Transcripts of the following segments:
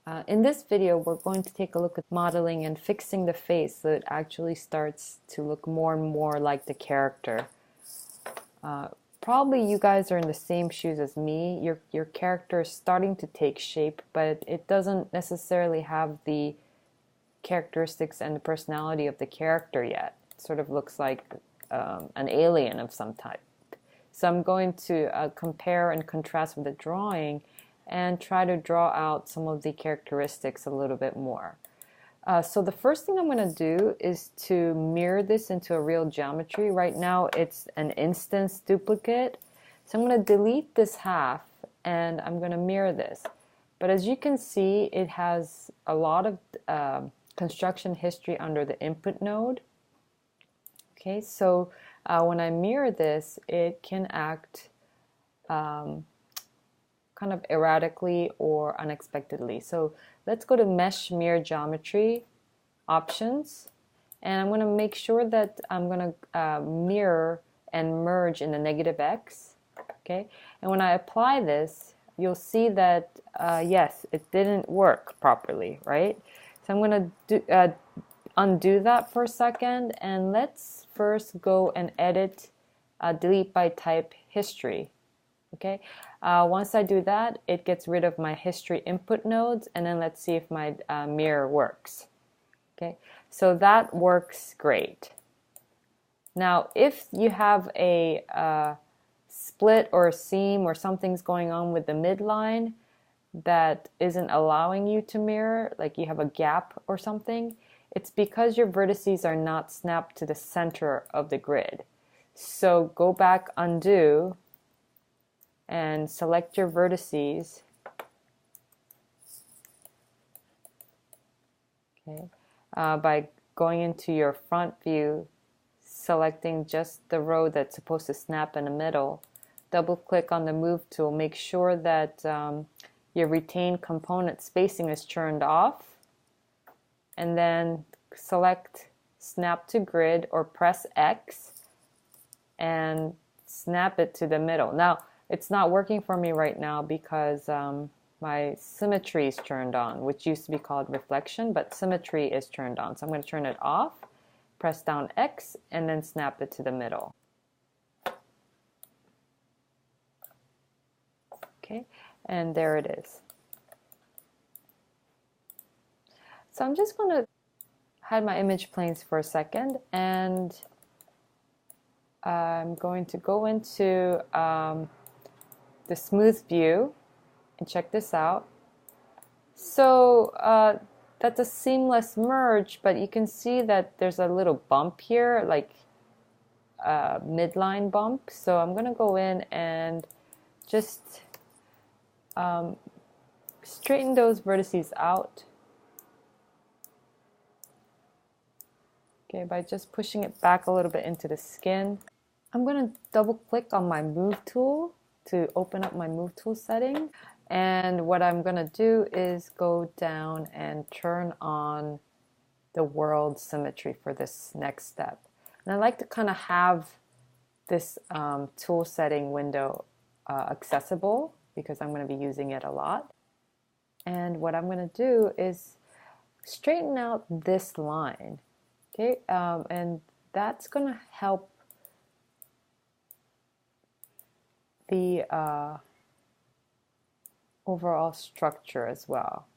In this video, we're going to take a look at modeling and fixing the face so it actually starts to look more and more like the character. Probably you guys are in the same shoes as me. Your character is starting to take shape, but it doesn't necessarily have the characteristics and the personality of the character yet. It sort of looks like an alien of some type. So I'm going to compare and contrast with the drawing and try to draw out some of the characteristics a little bit more. So the first thing I'm going to do is to mirror this into a real geometry. Right now it's an instance duplicate. So I'm going to delete this half and I'm going to mirror this. But as you can see, it has a lot of construction history under the input node. Okay, so when I mirror this, it can act kind of erratically or unexpectedly. So let's go to Mesh Mirror Geometry options, and I'm going to make sure that I'm going to mirror and merge in the negative X. Okay, and when I apply this, you'll see that yes, it didn't work properly, right? So I'm going to undo that for a second, and let's first go and edit delete by type history. Okay, once I do that, it gets rid of my history input nodes, and then let's see if my mirror works. Okay, so that works great. Now, if you have a split or a seam or something's going on with the midline that isn't allowing you to mirror, like you have a gap or something, it's because your vertices are not snapped to the center of the grid. So go back, undo, and select your vertices. Okay, by going into your front view, selecting just the row that's supposed to snap in the middle. Double click on the move tool, make sure that your retained component spacing is turned off, and then select snap to grid or press X and snap it to the middle. Now it's not working for me right now because my symmetry is turned on, which used to be called reflection, but symmetry is turned on. So I'm going to turn it off, press down X, and then snap it to the middle. Okay, and there it is. So I'm just going to hide my image planes for a second, and I'm going to go into the smooth view and check this out. So that's a seamless merge, but you can see that there's a little bump here, like a midline bump. So I'm going to go in and just straighten those vertices out. Okay, by just pushing it back a little bit into the skin. I'm going to double click on my move tool to open up my move tool setting. And what I'm going to do is go down and turn on the world symmetry for this next step. And I like to kind of have this tool setting window accessible because I'm going to be using it a lot. And what I'm going to do is straighten out this line. Okay, and that's going to help the overall structure as well.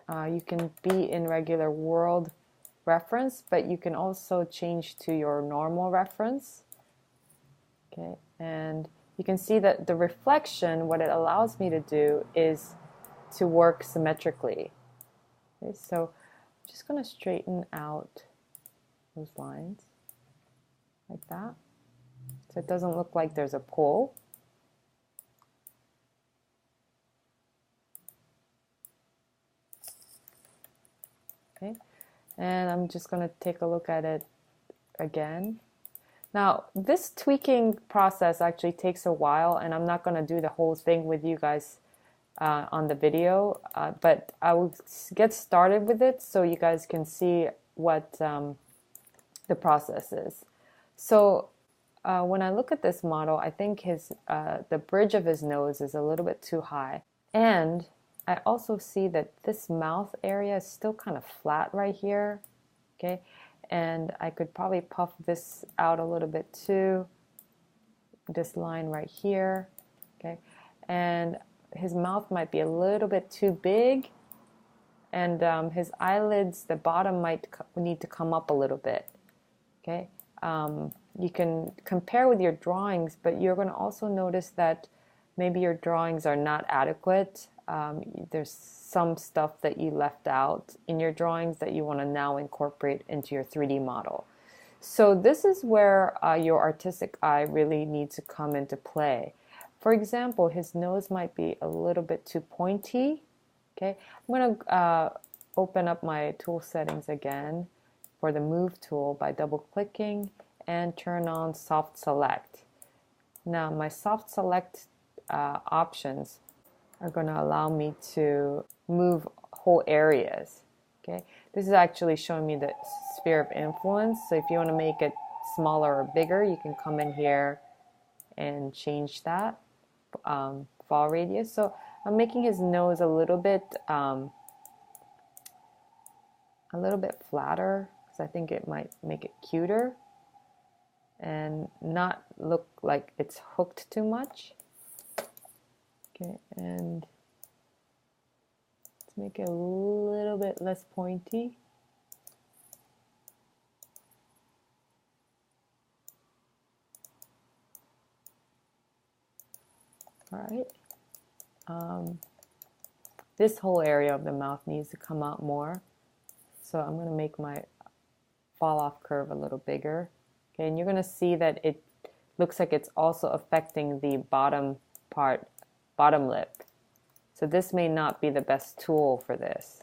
You can be in regular world reference, but you can also change to your normal reference. Okay, and you can see that the reflection, what it allows me to do is to work symmetrically. Okay, so I'm just going to straighten out those lines like that, so it doesn't look like there's a pull. Okay, and I'm just going to take a look at it again. Now this tweaking process actually takes a while, and I'm not going to do the whole thing with you guys on the video, but I will get started with it so you guys can see what the process is. So when I look at this model, I think the bridge of his nose is a little bit too high. And I also see that this mouth area is still kind of flat right here. Okay, and I could probably puff this out a little bit too. This line right here. Okay, and his mouth might be a little bit too big, and his eyelids, the bottom might need to come up a little bit. Okay, you can compare with your drawings, but you're going to also notice that maybe your drawings are not adequate. There's some stuff that you left out in your drawings that you want to now incorporate into your 3D model. So this is where your artistic eye really needs to come into play. For example, his nose might be a little bit too pointy. Okay, I'm going to open up my tool settings again for the Move tool by double-clicking and turn on Soft Select. Now my Soft Select options are going to allow me to move whole areas. Okay, this is actually showing me the sphere of influence. So if you want to make it smaller or bigger, you can come in here and change that fall radius. So I'm making his nose a little bit flatter because I think it might make it cuter and not look like it's hooked too much. Okay, and let's make it a little bit less pointy. All right. This whole area of the mouth needs to come out more. So I'm going to make my fall off curve a little bigger. Okay, and you're going to see that it looks like it's also affecting the bottom lip. So this may not be the best tool for this.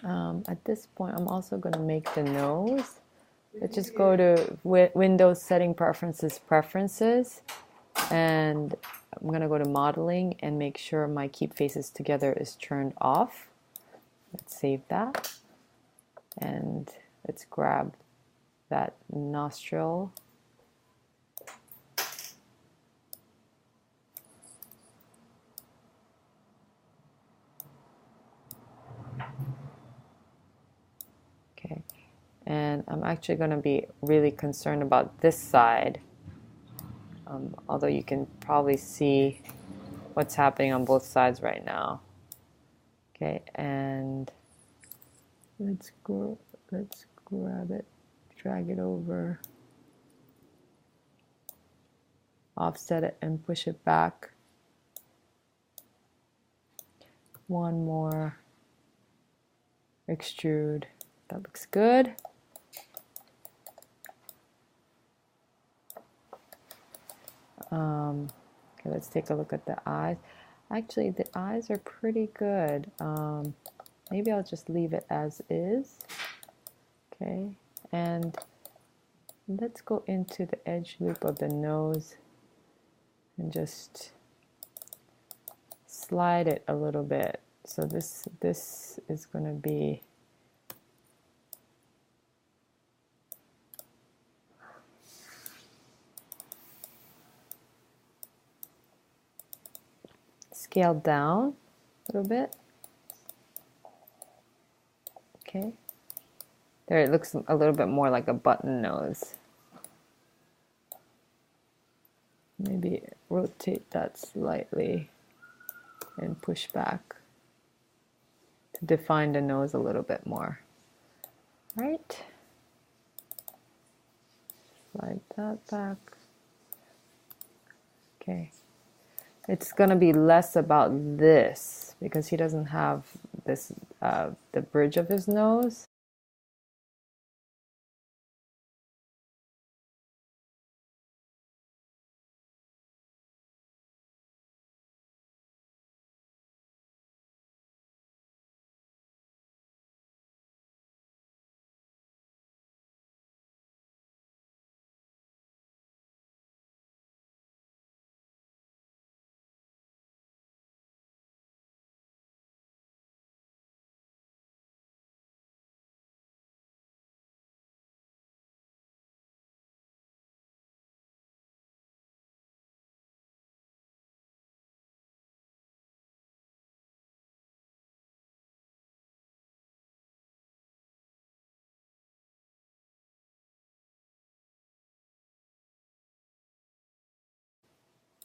At this point, I'm also going to make the nose. Let's just go to Windows Setting Preferences, and I'm going to go to Modeling and make sure my Keep Faces Together is turned off. Let's save that, and let's grab that nostril. Okay, and I'm actually going to be really concerned about this side, although you can probably see what's happening on both sides right now. Okay, and let's grab it, drag it over, offset it, and push it back. One more extrude. That looks good. Okay, let's take a look at the eyes. Actually, the eyes are pretty good. Maybe I'll just leave it as is. Okay, and let's go into the edge loop of the nose and just slide it a little bit. So this is going to be scaled down a little bit. Okay. There, it looks a little bit more like a button nose. Maybe rotate that slightly and push back to define the nose a little bit more. Right? Slide that back. Okay. It's going to be less about this because he doesn't have this, the bridge of his nose.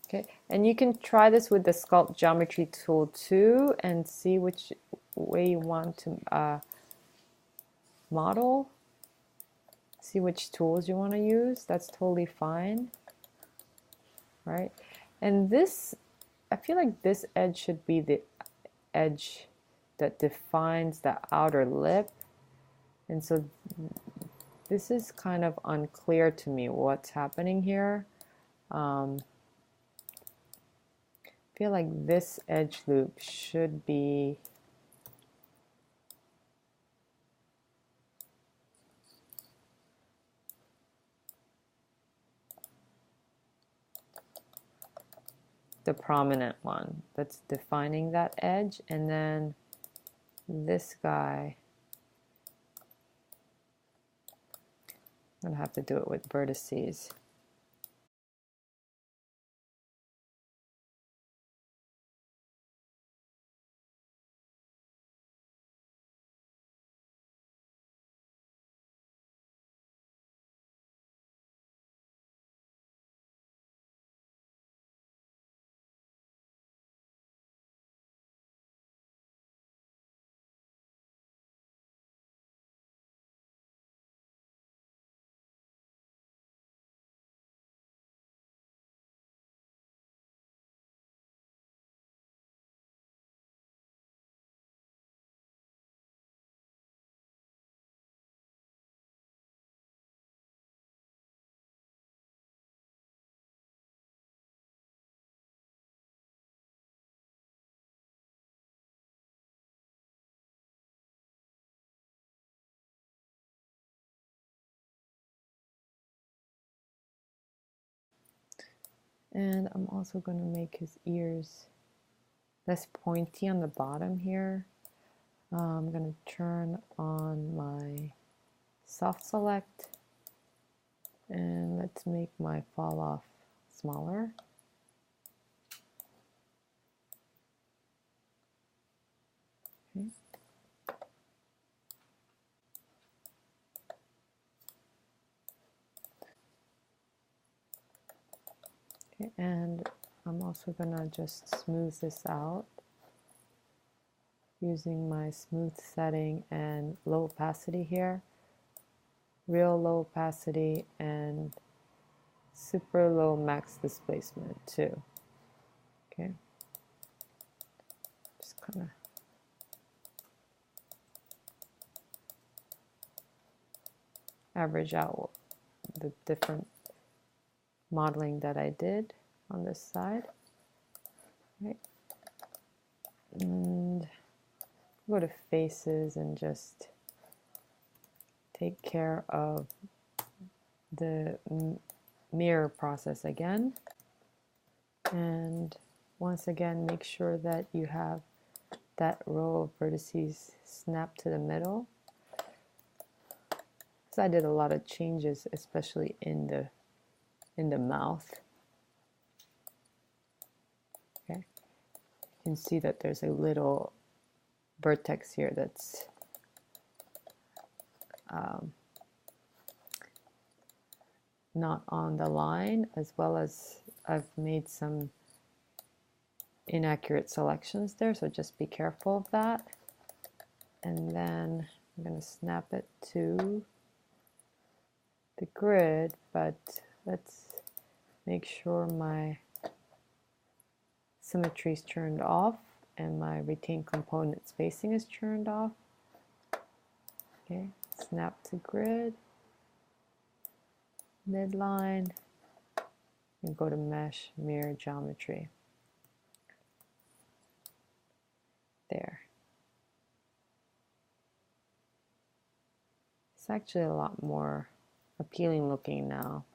Okay, and you can try this with the Sculpt Geometry tool too and see which way you want to model. See which tools you want to use. That's totally fine, right? And this, I feel like this edge should be the edge that defines the outer lip. And so this is kind of unclear to me what's happening here. I feel like this edge loop should be the prominent one that's defining that edge, and then this guy, I'm gonna have to do it with vertices. And I'm also going to make his ears less pointy on the bottom here. I'm going to turn on my soft select and let's make my fall off smaller. Okay. Okay, and I'm also going to just smooth this out using my smooth setting and low opacity here, real low opacity and super low max displacement too. Okay, just kind of average out the different modeling that I did on this side. Right. And go to faces and just take care of the mirror process again. And once again, make sure that you have that row of vertices snapped to the middle. So I did a lot of changes, especially in the mouth. Okay, you can see that there's a little vertex here that's not on the line, as well as I've made some inaccurate selections there, so just be careful of that. And then I'm going to snap it to the grid, but let's make sure my symmetry is turned off and my retain component spacing is turned off. Okay, snap to grid, midline, and go to mesh mirror geometry. There. It's actually a lot more appealing looking now.